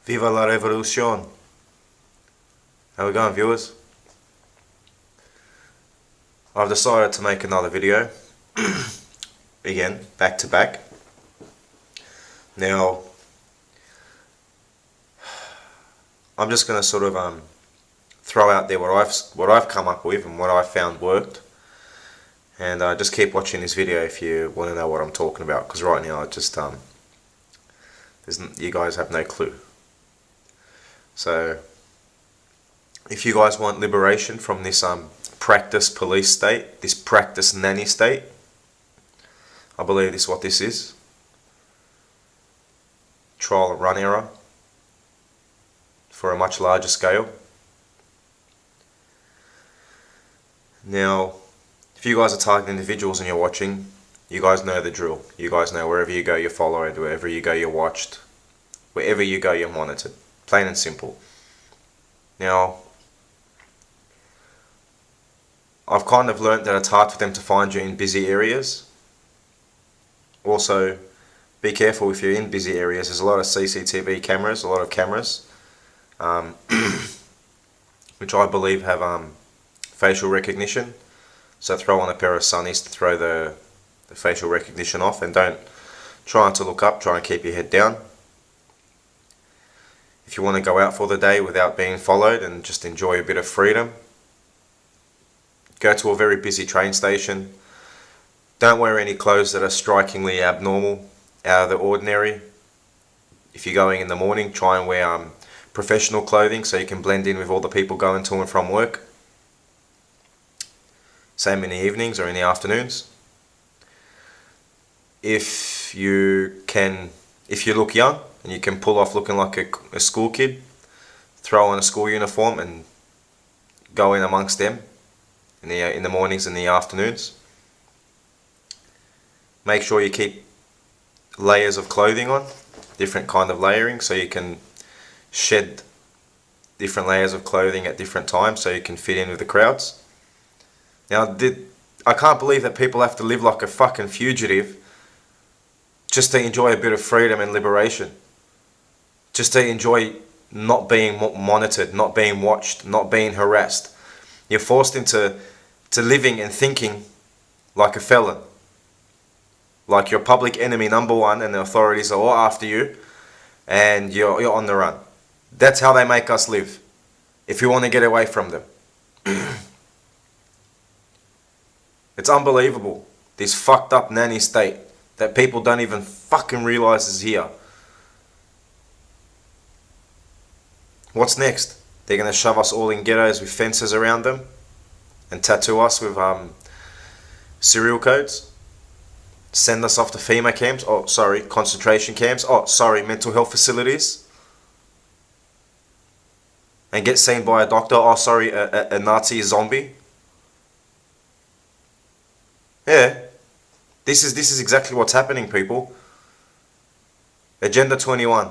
Viva la revolution! How we going, viewers? I've decided to make another video. Again, back to back. Now, I'm just going to sort of throw out there what I've come up with and what I found worked. And just keep watching this video if you want to know what I'm talking about, because right now I just you guys have no clue. So, if you guys want liberation from this practice police state, this practice nanny state, I believe this is what this is. Trial and run error for a much larger scale. Now, if you guys are targeting individuals and you're watching, you guys know the drill. You guys know wherever you go you're followed, wherever you go you're watched, wherever you go you're monitored. Plain and simple. Now, I've kind of learnt that it's hard for them to find you in busy areas. Also, be careful if you're in busy areas. There's a lot of CCTV cameras, a lot of cameras, which I believe have facial recognition. So throw on a pair of sunnies to throw the facial recognition off, and don't try not to look up, try and keep your head down. If you want to go out for the day without being followed and just enjoy a bit of freedom, go to a very busy train station. Don't wear any clothes that are strikingly abnormal, out of the ordinary. If you're going in the morning, try and wear professional clothing so you can blend in with all the people going to and from work. Same in the evenings or in the afternoons. If you look young and you can pull off looking like a school kid, throw on a school uniform and go in amongst them in the mornings and the afternoons. Make sure you keep layers of clothing on, different kind of layering, so you can shed different layers of clothing at different times so you can fit in with the crowds. Now, I can't believe that people have to live like a fucking fugitive just to enjoy a bit of freedom and liberation. Just to enjoy not being monitored, not being watched, not being harassed. You're forced into living and thinking like a felon. Like you're public enemy number one and the authorities are all after you and you're on the run. That's how they make us live, if you want to get away from them. It's unbelievable, this fucked up nanny state that people don't even fucking realise is here. What's next? They're going to shove us all in ghettos with fences around them and tattoo us with serial codes? Send us off to FEMA camps? Concentration camps? Mental health facilities? And get seen by a doctor? A Nazi zombie? Yeah, this is exactly what's happening, people. Agenda 21.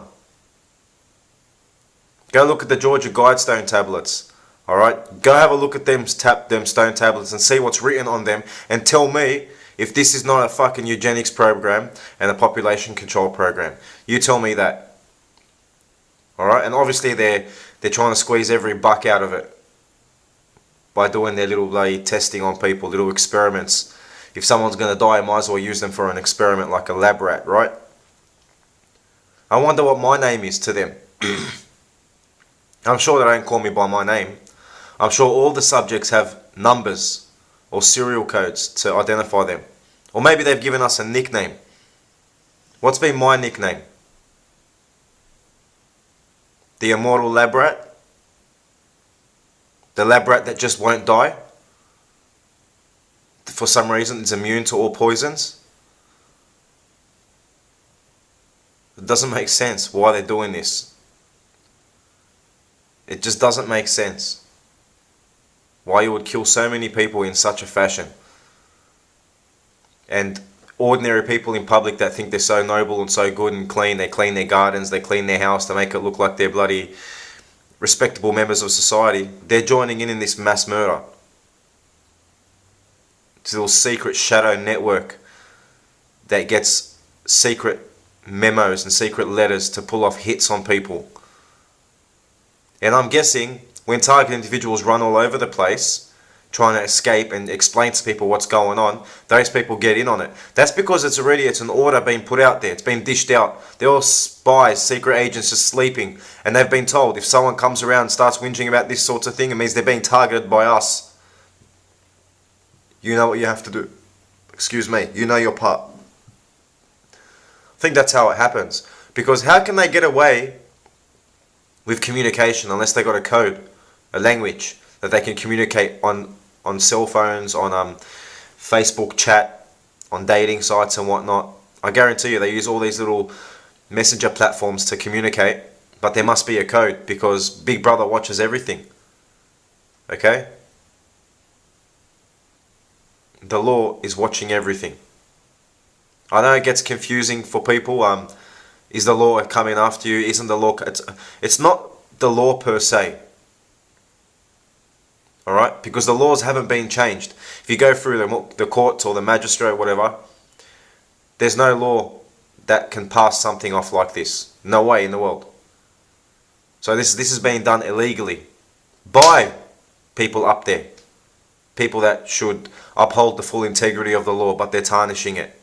Go look at the Georgia Guidestone tablets. Alright? Go have a look at them stone tablets and see what's written on them, and tell me if this is not a fucking eugenics program and a population control program. You tell me that. Alright? And obviously they're trying to squeeze every buck out of it by doing their little bloody testing on people, little experiments. If someone's going to die, I might as well use them for an experiment like a lab rat, right? I wonder what my name is to them. I'm sure they don't call me by my name. I'm sure all the subjects have numbers or serial codes to identify them. Or maybe they've given us a nickname. What's been my nickname? The immortal lab rat? The lab rat that just won't die? For some reason it's immune to all poisons? It doesn't make sense why they're doing this. It just doesn't make sense. Why you would kill so many people in such a fashion. And ordinary people in public that think they're so noble and so good and clean, they clean their gardens, they clean their house to make it look like they're bloody respectable members of society, they're joining in this mass murder. It's a little secret shadow network that gets secret memos and secret letters to pull off hits on people And I'm guessing when targeted individuals run all over the place trying to escape and explain to people what's going on, those people get in on it. That's because it's an order being put out there. It's been dished out. They're all spies, secret agents just sleeping. And they've been told if someone comes around and starts whinging about this sort of thing, it means they're being targeted by us. You know what you have to do. Excuse me. You know your part. I think that's how it happens. Because how can they get away with communication unless they got a code, a language that they can communicate on cell phones, on Facebook chat, on dating sites and whatnot? I guarantee you they use all these little messenger platforms to communicate, but there must be a code because Big Brother watches everything. Okay? The law is watching everything. I know it gets confusing for people. Is the law coming after you? Isn't the law... It's not the law per se. Alright? Because the laws haven't been changed. If you go through the courts or the magistrate or whatever, there's no law that can pass something off like this. No way in the world. So this is being done illegally by people up there. People that should uphold the full integrity of the law, but they're tarnishing it.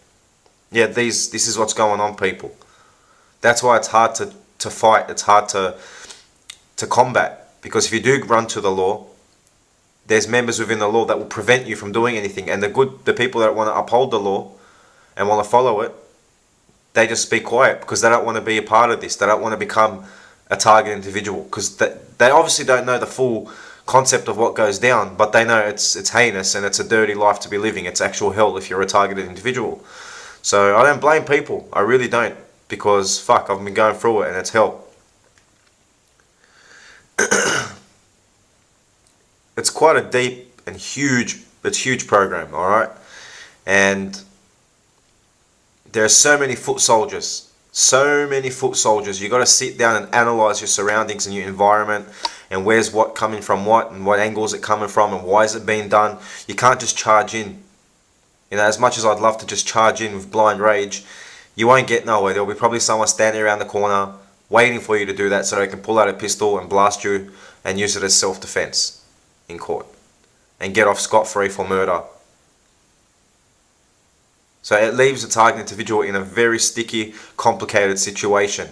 Yeah, this is what's going on, people. That's why it's hard to fight. It's hard to combat. Because if you do run to the law, there's members within the law that will prevent you from doing anything. And the people that want to uphold the law and want to follow it, they just be quiet because they don't want to be a part of this. They don't want to become a target individual because they obviously don't know the full concept of what goes down, but they know it's heinous and it's a dirty life to be living. It's actual hell if you're a targeted individual. So I don't blame people. I really don't, because fuck, I've been going through it and it's hell. It's quite a deep and huge program, all right? And there are so many foot soldiers. So many foot soldiers. You got to sit down and analyze your surroundings and your environment and where's what coming from what and what angle is it coming from and why is it being done. You can't just charge in. You know, as much as I'd love to just charge in with blind rage, you won't get nowhere. There'll be probably someone standing around the corner waiting for you to do that so they can pull out a pistol and blast you and use it as self-defense in court and get off scot-free for murder. So it leaves the target individual in a very sticky, complicated situation.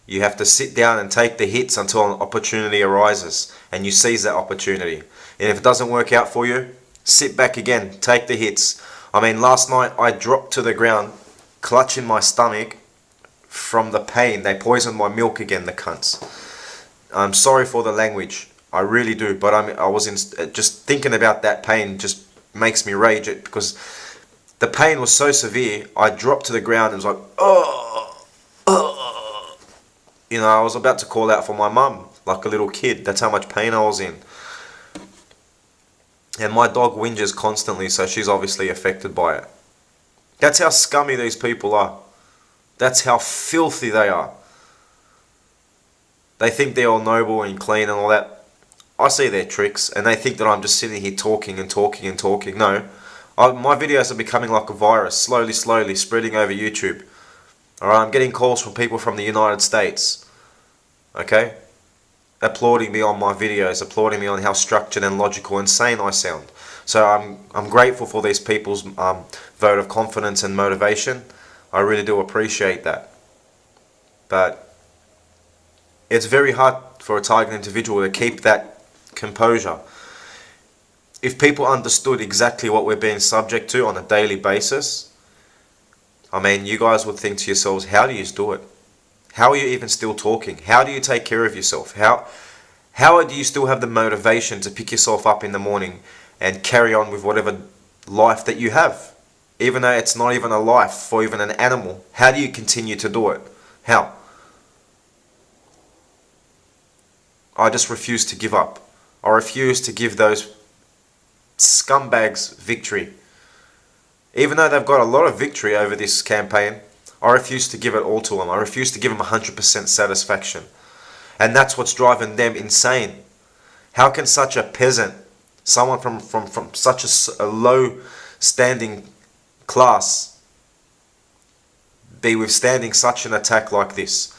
You have to sit down and take the hits until an opportunity arises and you seize that opportunity. And if it doesn't work out for you, sit back again, take the hits. I mean, last night I dropped to the ground, clutching my stomach from the pain. They poisoned my milk again, the cunts. I'm sorry for the language, I really do, but I was just thinking about that pain just makes me rage it because the pain was so severe. I dropped to the ground and was like, oh, oh. You know, I was about to call out for my mum like a little kid. That's how much pain I was in. And my dog whinges constantly, so she's obviously affected by it. That's how scummy these people are. That's how filthy they are. They think they're all noble and clean and all that. I see their tricks, and they think that I'm just sitting here talking and talking and talking. No. My videos are becoming like a virus, slowly spreading over YouTube. Alright, I'm getting calls from people from the United States. Okay? Applauding me on my videos, applauding me on how structured and logical and sane I sound. So I'm grateful for these people's vote of confidence and motivation. I really do appreciate that. But it's very hard for a target individual to keep that composure. If people understood exactly what we're being subject to on a daily basis, I mean, you guys would think to yourselves, how do you do it? How are you even still talking? How do you take care of yourself? How do you still have the motivation to pick yourself up in the morning and carry on with whatever life that you have? Even though it's not even a life for even an animal, how do you continue to do it? How? I just refuse to give up. I refuse to give those scumbags victory. Even though they've got a lot of victory over this campaign, I refuse to give it all to them. I refuse to give them 100% satisfaction. And that's what's driving them insane. How can such a peasant, someone from such a low standing class, be withstanding such an attack like this?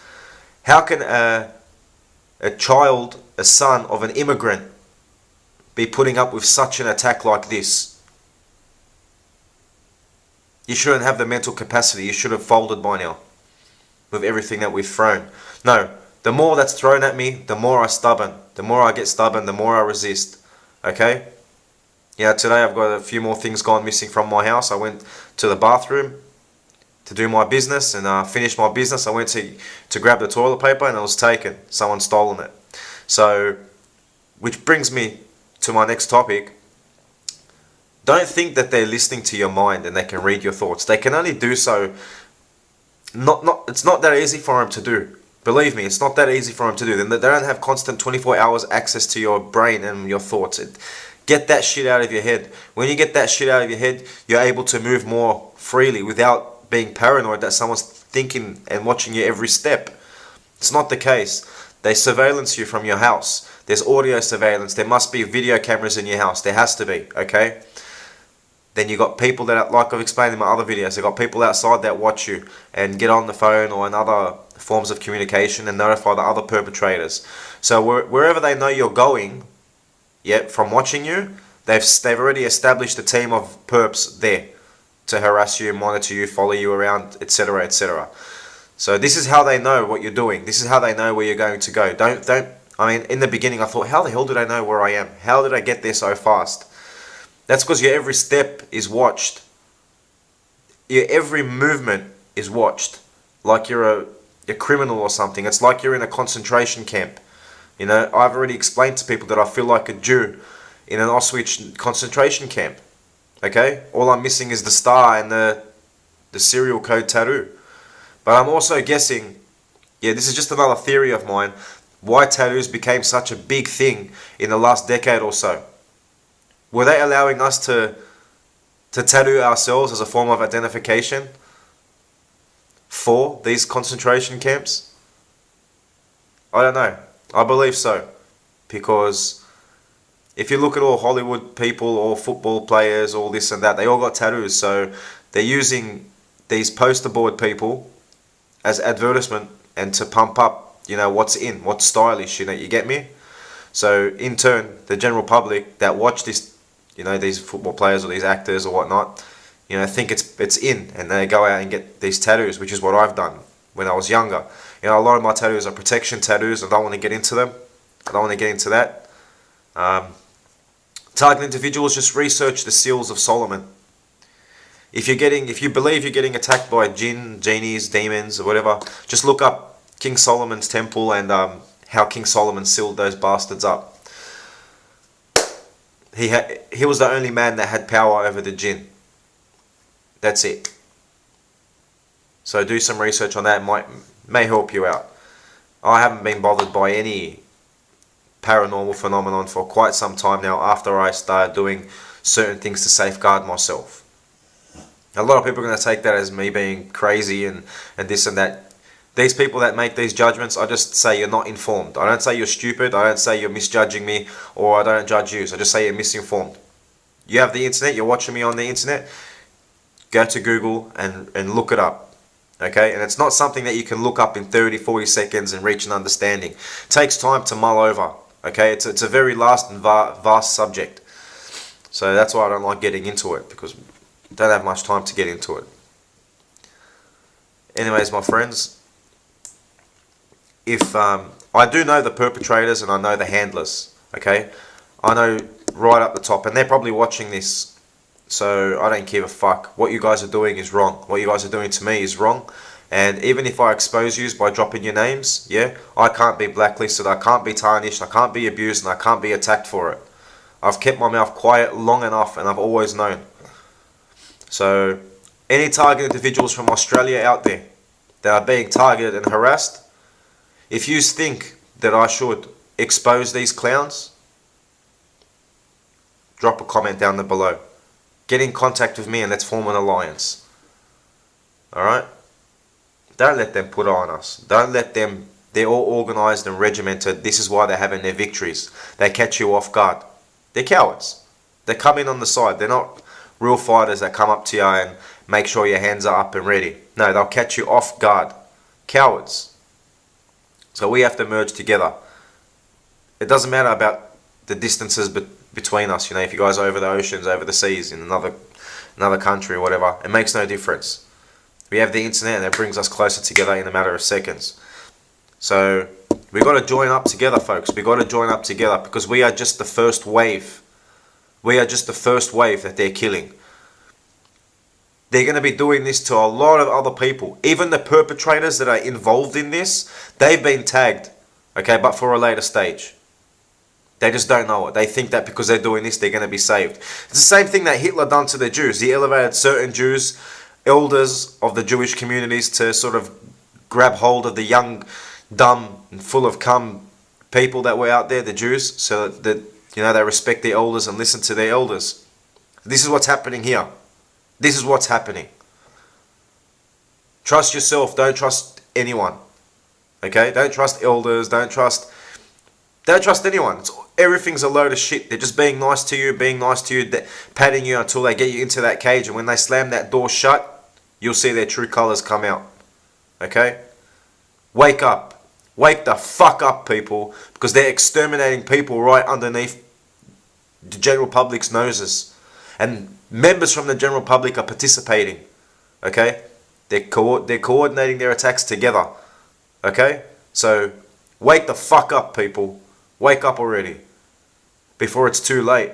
How can a a child, a son of an immigrant, be putting up with such an attack like this? You shouldn't have the mental capacity. You should have folded by now with everything that we've thrown. No, the more that's thrown at me, the more I stubborn. The more I get stubborn, the more I resist. Okay? Yeah, today I've got a few more things gone missing from my house. I went to the bathroom to do my business and finished my business. I went to grab the toilet paper and it was taken. Someone stolen it. So, which brings me to my next topic. Don't think that they're listening to your mind and they can read your thoughts. They can only do so. It's not that easy for them to do. Believe me, it's not that easy for them to do. They don't have constant 24 hours access to your brain and your thoughts. Get that shit out of your head. When you get that shit out of your head, you're able to move more freely without being paranoid that someone's thinking and watching you every step. It's not the case. They surveillance you from your house. There's audio surveillance. There must be video cameras in your house. There has to be, okay? Then you got people that, like I've explained in my other videos, they've got people outside that watch you and get on the phone or in other forms of communication and notify the other perpetrators. So wherever they know you're going, from watching you, they've already established a team of perps there to harass you, monitor you, follow you around, etc., etc. So this is how they know what you're doing. This is how they know where you're going to go. I mean, in the beginning I thought, how the hell did I know where I am? How did I get there so fast? That's because your every step is watched. Your every movement is watched. Like you're a criminal or something. It's like you're in a concentration camp. You know, I've already explained to people that I feel like a Jew in an Auschwitz concentration camp. Okay? All I'm missing is the star and the serial code tattoo. But I'm also guessing, this is just another theory of mine, why tattoos became such a big thing in the last decade or so. Were they allowing us to tattoo ourselves as a form of identification for these concentration camps? I don't know. I believe so. Because if you look at all Hollywood people, all football players, all this and that, they all got tattoos. So they're using these poster board people as advertisement and to pump up, what's in, what's stylish, you get me? So in turn, the general public that watch this, these football players or these actors or whatnot, think it's in, and they go out and get these tattoos, which is what I've done when I was younger. A lot of my tattoos are protection tattoos. I don't want to get into them. I don't want to get into that. Target individuals, just research the seals of Solomon. If you believe you're getting attacked by genies, demons, or whatever, just look up King Solomon's temple and how King Solomon sealed those bastards up. He was the only man that had power over the jinn. That's it. So do some research on that. May help you out. I haven't been bothered by any paranormal phenomenon for quite some time now after I started doing certain things to safeguard myself. A lot of people are going to take that as me being crazy and this and that. These people that make these judgments, I just say you're not informed. I don't say you're stupid. I don't say you're misjudging me, or I don't judge you. So I just say you're misinformed. You have the internet. You're watching me on the internet. Go to Google and look it up. Okay? And it's not something that you can look up in 30, 40 seconds and reach an understanding. It takes time to mull over. Okay? It's a very vast and vast subject. So that's why I don't like getting into it, because I don't have much time to get into it. Anyways, my friends, if I do know the perpetrators and I know the handlers, okay? I know right up the top, and they're probably watching this, so I don't give a fuck. What you guys are doing is wrong. What you guys are doing to me is wrong. And even if I expose you by dropping your names, I can't be blacklisted, I can't be tarnished, I can't be abused, and I can't be attacked for it. I've kept my mouth quiet long enough, and I've always known. So, any target individuals from Australia out there that are being targeted and harassed, if you think that I should expose these clowns, drop a comment down there below. Get in contact with me and let's form an alliance. Alright? Don't let them put on us. Don't let them, they're all organised and regimented. This is why they're having their victories. They catch you off guard. They're cowards. They come in on the side. They're not real fighters that come up to you and make sure your hands are up and ready. No, they'll catch you off guard. Cowards. So we have to merge together. It doesn't matter about the distances between us. You know, if you guys are over the oceans, over the seas, in another country or whatever, it makes no difference. We have the internet and it brings us closer together in a matter of seconds. So we got to join up together, folks. We got to join up together because we are just the first wave. We are just the first wave that they're killing. They're going to be doing this to a lot of other people. Even the perpetrators that are involved in this, they've been tagged, okay, but for a later stage. They just don't know it. They think that because they're doing this, they're going to be saved. It's the same thing that Hitler done to the Jews. He elevated certain Jews, elders of the Jewish communities, to sort of grab hold of the young, dumb, and full of cum people that were out there, the Jews, so that they respect their elders and listen to their elders. This is what's happening here. This is what's happening. Trust yourself. Don't trust anyone. Okay? Don't trust elders. Don't trust anyone. Everything's a load of shit. They're just being nice to you, patting you until they get you into that cage. And when they slam that door shut, you'll see their true colors come out. Okay? Wake up. Wake the fuck up, people. Because they're exterminating people right underneath the general public's noses. And members from the general public are participating. Okay? They're coordinating their attacks together. Okay? So, wake the fuck up, people. Wake up already. Before it's too late.